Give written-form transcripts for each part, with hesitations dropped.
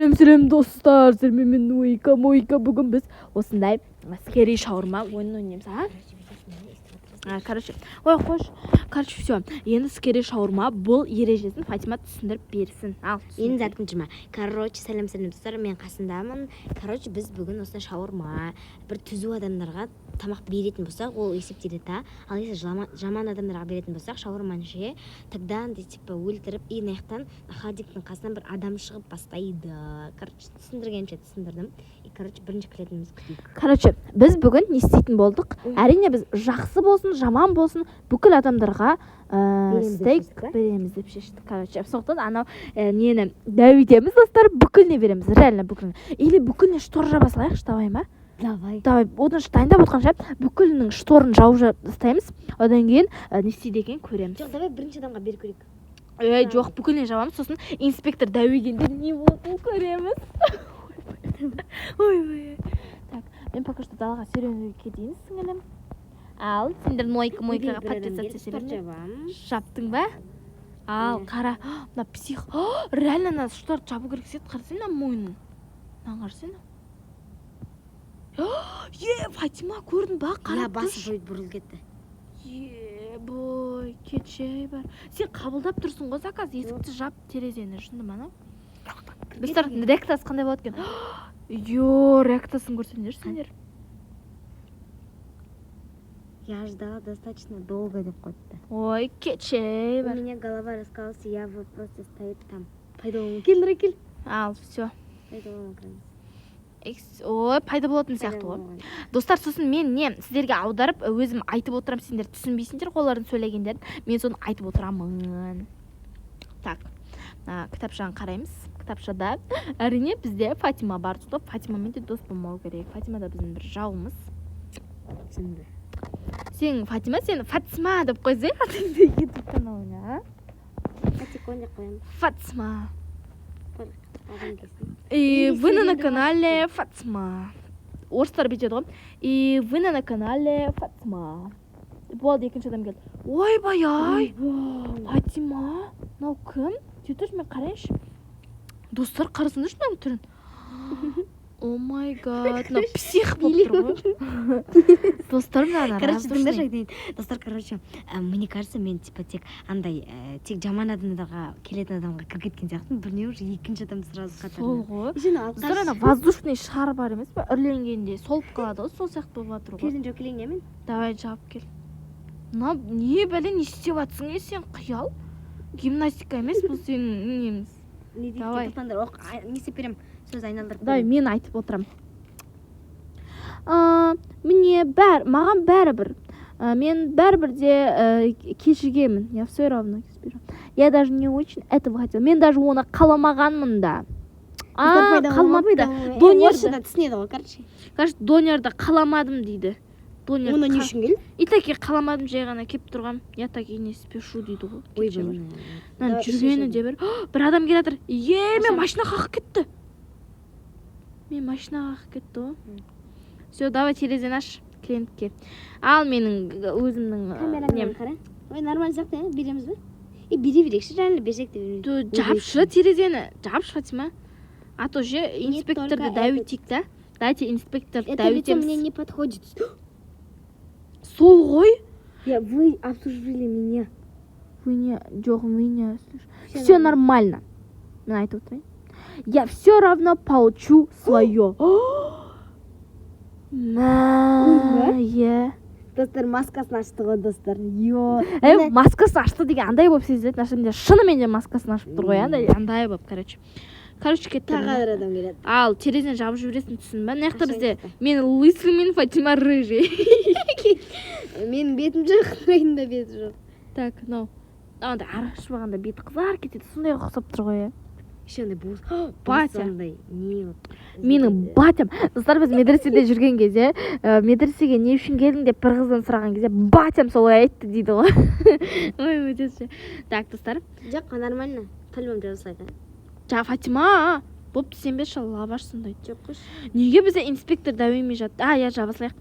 Сәлем достар, сіздермен Мойка. Бүгін біз осындай скери шаурма ойынын ойнаймыз, Короче, все. Енді скери шаурма бұл ережесін Фатима түсіндіріп берсін. Енді зартыншыма. Сәлем достар, мен қасындамын. Біз бүгін осындай шаурма бір түзу адамдарға тамақ беретін болсақ, ол есептеледі. Ал если жаман адамдарға беретін болсақ, шаурманы ше, тогда типа өлтіріп, и наяқтан хадиктің қасынан бір адам шығып бастайды. Түсіндірдім. И бірінші клетіміз күтейік. Біз бүгін не істейтін болдық? Әрине біз жақсы болсын, жаман болсын, бүкіл адамдарға стейк береміз деп шештік. Соқтан анау нені дәуітеміз достар, бүкіліне береміз, реально бүкіліне. Или бүкіліне штор жаба салайықшы, давай ма? Давай. Одан дайындап отқанша бүкілінің шторын жауып тастаймыз. Одан кейін не істейді екен көреміз. Жоқ, давай бірінші адамға беріп көрейік. Жоқ, бүкіліне жабамыз, сосын инспектор дәуегенде не болатынын көреміз. Ой. Так, мен пока что далаға серуенге кетейін, сіңілім. Ал, сендер Мойкаға подписаться серуенге жаптың ба? Ал, қара, мына псих. Реально нас штор жабу керек сет, қарасайна мойнын. Наңғарсайна. Фатима, көрдің ба? Я басы бұрыл кетті. Бой, кетшей бар. Сен қабылдап тұрсың ғой заказ, есікті жап, терезені жынды мана. Достар, реакциясы қандай болады екен? Реакциясын көрсеңдер сендер. Я ждала достаточно долго деп қойды. Ой, кетшей бар. У меня голова раскалывается, я просто стоит там. Кел. Ал, все. Пайдалануым. Ой, пайда болатын сияқты ғой. Достар, сосын мен сіздерге аударып, өзім айтып отырам, сендер түсінбейсіңдер олардың сөйлегендерін. Мен соны айтып отырамын. Так, кітапшаны қараймыз. Кітапшада әрине бізде Фатима бар. Фатимамен де дос болмау керек. Фатима да біздің бір жауымыз. Түсінді. Сен Фатима, сен Фатима деп қойсай, YouTube каналына. Фатикон деп қоямын. Фатима. И вы на канале Фатима. Орыстар бүйтеді ғой. И вы на канале Фатима. Болды, екінші адам келді. Ойбай-ай! Фатима? Мынау кім? Сөйтіп мен қарайыншы. Достар, қарасыңдаршы мынаның түрін. О май гад, мынау псих болып тұр ғой. Достар, мынаны раздушный. Достар, мне кажется, мен тек жаман адамдарға келетін адамға кір кеткен сияқтымын. Біріне уже екінші адам сразу қатарына. Сол ғой. Достар, ана воздушный шар бар емес пе? Үрленгенде солып қалады ғой, сол сияқты болып жатыр ғой. Келін жоқ келейін мен? Давай, жауап кел. Мына не бәле, не істеп жатсың сен, қиял? Гимнастика емес, бұл сенің неміз. Давай. Не істеп берем? Сөз айналдырып. Давай, мен айтып отырам. Маған бәрібір. Мен бәрібірде кешігемін. Я все равно кешігемін. Я даже не очень этого хотела. Мен даже оны қаламағанмын да. Қалмады да. Түсінеді ғой, короче, донерді қаламадым дейді. Оны не үшін келді? И таки қаламадым, жай ғана кеп тұрғам. Я таки не спешу дейді ғой. Жүргені де бір адам келе жатыр. Мен машина қақып кетті. ғой. Все, давай терезені аш клиентке. Ал менің өзімнің камерамен қара. Ой, нормально сияқты, береміз бе? Бере берекші, жаңағы берсек те береміз. Жапшы терезені, жапшы Фатима. А то же инспекторды дәуітейік та. Дайте инспекторды дәуітеміз. Это мне не подходит. Сол ғой? Вы обслуживали меня. Жоқ, меня. Все нормально. Мен айтып отырайын. Я все равно получу свое. Достар, маскасын ашты ғой, достар. Маскасын ашты деген андай болып сезіледі. Шынымен де маскасын ашып тұр ғой, андай болып, короче, кетті. Тағы бір адам келеді. Ал, терезені жабып жібересің, түсін ба? Неқта бізде мен лысый, мен Фатима рыжий. Менің бетім жоқ, райында беті жоқ. Так, мынау. Анда арақшы бағанда беті қызар кетеді, сондай ұқсап тұр ғой. Еще андай буыз. Батя. Менің батям. Достар, біз медреседе жүрген кезде, медресеге не үшін келдің деп бір қыздан сұраған кезде, батям солай айтты дейді ғой. Ой, өтесі. Так, достар. Жоқ, нормально. Пальмам жазылсайға. Фатима, бопты сен бе лавашсың дейді. Жоқ, қош. Неге бізде инспектор дәуемей жатты? Я жаба салайық.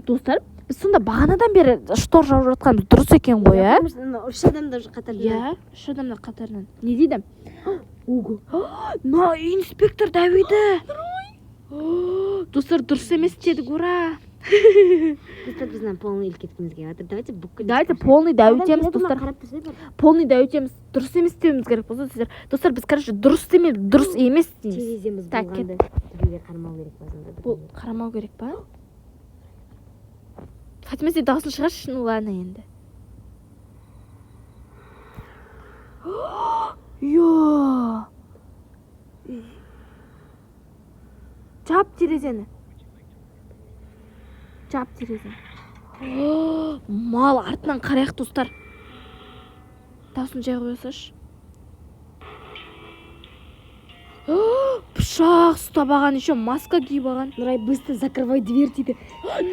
Достар, біз сонда бағанадан бері штор жауып жатқанымыз дұрыс екен ғой, Үш адамда қатарынан. Үш адамда қатарынан. Не дейді? ого мына инспектор Давиді. Достар, дұрыс емес дедік, ура. достар бізден полный іліп кеткіміз келіп жатыр. Давайте бүкіл Давайте полный дәу етеміз, достар. қарап тұрсай бар. Полный дәу етеміз. Дұрыс емес деуіміз керек болса, сіздер. Достар, біз короче дұрыс демей, дұрыс емес дейміз. Тереземіз Так, болғанда біреуге қарамау керек басында. Бұл қарамау керек па? Фатима, сен дауысын шығаршы, ну ладно енді. Йо! Жап терезені. Жап терезені. Мал, артынан қарайық, достар. Дауысын жай қойсашы. Пышақ ұстап алған, еще маска киіп алған. Нұрай, быстро закрывай дверь дейді.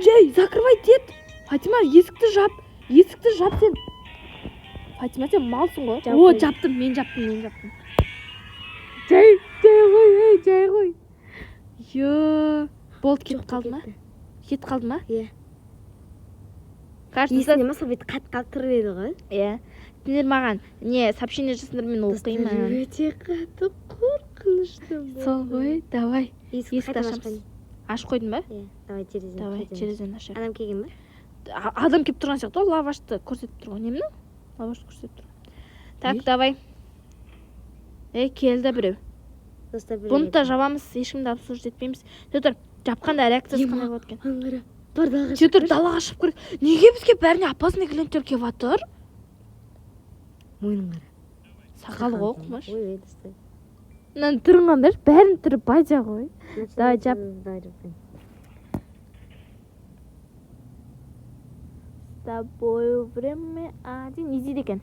Жай, закрывай дед. Фатима, есікті жап. Есікті жап сен. Фатима, сен малсың ғой. О, жаптым, мен жаптым. Жай қой, жай қой. Йо, болды, кетіп қалды ма? Кетіп қалды ма? Иә. Кажется, Есіне ма сол бет қат тұрып еді ғой? Иә. Сендер маған не сообщение жасыңдар, мен оқимын. Өте қатты қорқынышты болды. Сол ғой, давай. Есікті ашамыз. Аш қойдың ба? Иә, давай терезені. Давай, терезені ашайық. Адам келген ба? Адам келіп тұрған сияқты, ол лавашты көрсетіп тұр ғой. Немді? Лавашты көрсетіп тұр. Так, давай. Келді біреу. Достар, Бұны да жабамыз, ешкімді обсуждать етпейміз. Тұр, жапқанда реакциясы қандай болады екен? Аңғара. Бар далаға Тұр, далаға шығып көрейік. Неге бізге бәріне опасный клиенттер келіп жатыр? Мойның қара. Сақалы ғой, құмаш. Ой, достар. Мынаны түрін қандаш, бәрін түрі бажа ғой. Давай, жап. С тобой время один. Не дейді екен.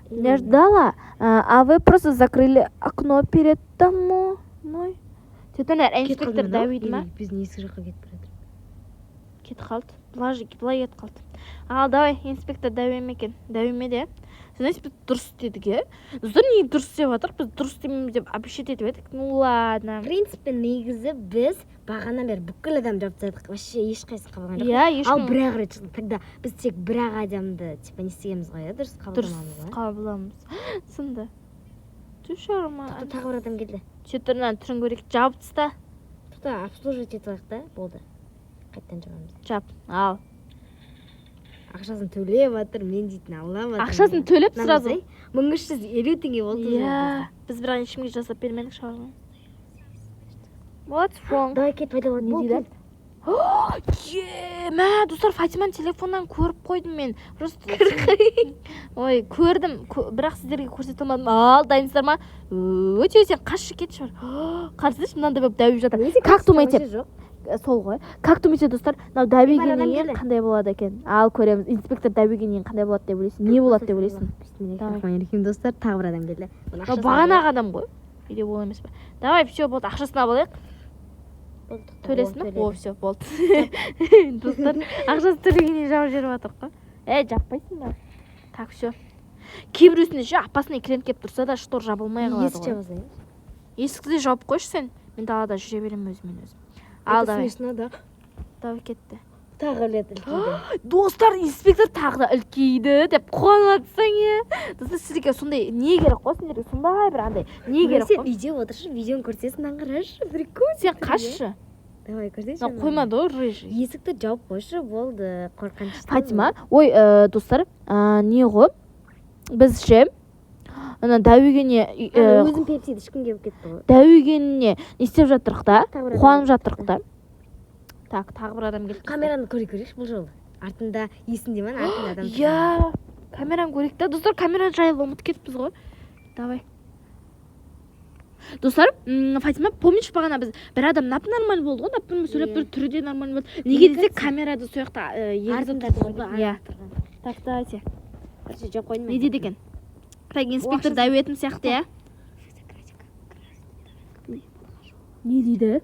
Я ждала, а вы просто закрыли окно перед домой. Тетонер, инспектор Давид ма? Біздің есік жаққа кетіп бара жатыр. Кетіп қалды. Былай кетіп қалды. Ал, давай, инспектор Давид ме екен? Давид ме де? Знаете, біз дұрыс дедік, е? Достар, неге дұрыс деп жатыр? Біз дұрыс демейміз деп обещать етіп едік. Ну ладно. В принципе, негізі біз бағанан бері бүкіл адам жауап тастадық. Вообще ешқайсысы қабылған жоқ. Иә, ешкім. Ал бір-ақ рет шықты. Тогда біз тек бір-ақ адамды типа не істегенбіз ғой, иә? Дұрыс қабылдамамыз ғой. Қабыламыз. Сынды. Түшарма. Тағы бір адам келді. Четірінен түрін көрейік. Жауып тыста. Тоқта, обслуживать етіп алайық та, болды. Қайттан жабамыз. Жап. Ал. Ақшасын төлеп жатыр, мен дейтін алам жатыр. Ақшасын төлеп сразу. 1350 теңге болды. Иә. Біз бірақ ешкімге жасап бермедік шаурма. What's wrong? Давай кет пайдаланып Не дейді? Мә, достар, Фатиманың телефоннан көріп қойдым мен. Просто ой, көрдім, бірақ сіздерге көрсете алмадым. Ал, дайынсыздар ма? Өте, сен қашшы кетші бар. Қарсыш, мынандай болып дәуіп жатыр. Как думаете? Сол ғой. Как думаете, достар, мынау дәуіге неге қандай болады екен? Ал, көреміз. Инспектор дәуіге неге қандай болады деп ойлайсың? Не болады деп ойлайсың? Бисмиллахиррахманиррахим, достар, тағы бір адам келді. Бағанағы адам ғой. Или ол емес па? Давай, все, болды, ақшасын алайық. Төлесін, о, все, болды. Достар, ақшасы төлегеннен жауып жеріп жатыр қой. Жаппайсың ба? Так, все. Кейбіреусінде ше опасный клиент келіп тұрса да штор жабылмай қалады Есік жабылса, иә? Есікті де жауып қойшы сен. Мен далада жүре беремін өзімен өзім. Ал, давай. Это смешно, да? Давай, кетті. Тағы рет үлкейді. Достар, инспектор тағы да үлкейді деп қуанып жатсаң, е. Достар, сіздерге сондай не керек қой, сендерге сондай бір андай не керек Сен қой. видео отыршы, видеоны көрсесін аңғарашы, прикольно. Сен қашшы. Давай, көрсеші. Қоймады ғой, рыжий. Есікті жауып қойшы, болды, қорқынышты. Фатима, ой, достар, не ғой, біз ше, ана дәуігіне, өзім пепсиді ешкім келіп кетті ғой. дәуігіне не істеп жатырық да, қуанып жатырық да. Так, тағы бір адам келді. Камераны көрейікші бұл жолы. Артында есінде ма, артында адам. Я, камераны көрейік та. Достар, камера жайлы ұмыт кетіппіз ғой. Давай. Достар, Фатима, помнишь, бағана біз бір адам нормально болды ғой, например, сөйлеп бір түрі де нормально болды. Неге десек, камерада сол жақта егізіп тұрды ғой. Иә. Так, давайте. Короче, жоқ қойдым. Не дейді екен? Так, инспектор дәуетім сияқты, иә? Не дейді?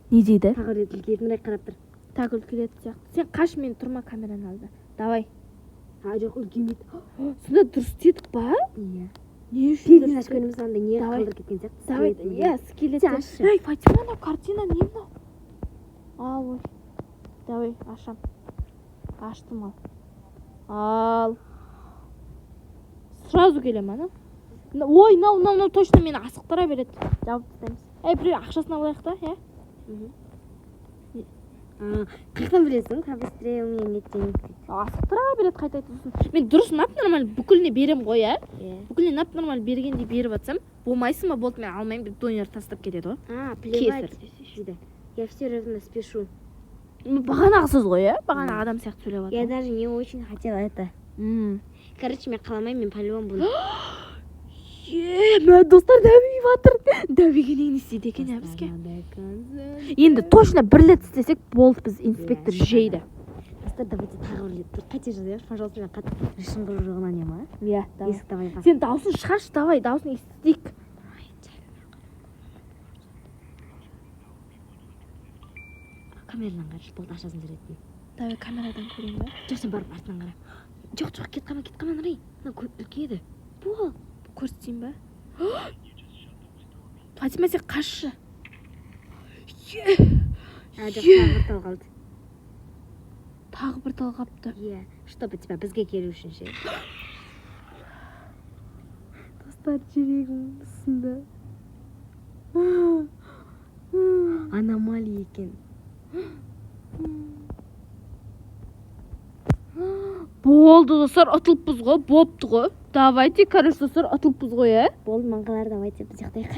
Не дейді? Тағы рет үлкейді, қарап тұр. Так, үлкейді сияқты. Сен қаш, мен тұрма камераны алды. Давай. Жоқ, үлкеймейді. Сонда дұрыс дедік ба? Иә. Не үшін Пегін ашқанымыз андай не қалдыр кеткен сияқты. Давай, иә, скелет. Ашы. Эй, Фатима, анау картина не мынау? Ал, ой. Давай, ашам. Аштым ал. Ал. Сразу келем, ана. ой мынау точно мені асықтыра береді. Жауып тастаймыз. Біреу ақшасын алайық та, иә? Қаяқтан білесің? Побыстрее у меня нет денег. Асықтыра береді қайта сосын. Мен дұрыс нормально бүкіліне берем ғой, иә? Бүкіліне нормально бергенде беріп атсам, болмайсың ба, болды мен алмаймын деп донер тастап кетеді ғой. Плевать. Я все равно спешу. Бағанағы сөз ғой, иә? Бағанағы адам сияқты сөйлеп жатыр. Я даже не очень хотела это. Короче, мен қаламаймын, мен по-любому буду. Мә достар дәмей батыр. Дәмегенен істейді екен бізге. Енді точно бір рет істесек болды, біз инспектор жейді. Достар, давайте тағы бір рет. Қате жазайық, пожалуйста, мен қатты решім бір жағынан не ма? Иә, давай. Есік давай. Сен дауысын шығаршы, давай, дауысын естейік. Камерадан қарашы, болды ашасын жүретін. Давай камерадан көрейін бе? Жоқ, сен барып артынан қара. Жоқ, кет қалма, Нұрай. Мынау үлкейді. Бол. Көрсетейін бе? Фатима, сен қашшы. Жоқ, тағы бір тал қалды. Тағы бір тал қапты. Иә, чтобы типа бізге келу үшін ше. Достар, жүрегім сынды. Аномалия екен. Болды достар, ұтылыппыз ғой, бопты ғой. Давайте, короче, достар, ұтылыппыз ғой, ә? Болды, маңғалар давайте біз ұйықтайық.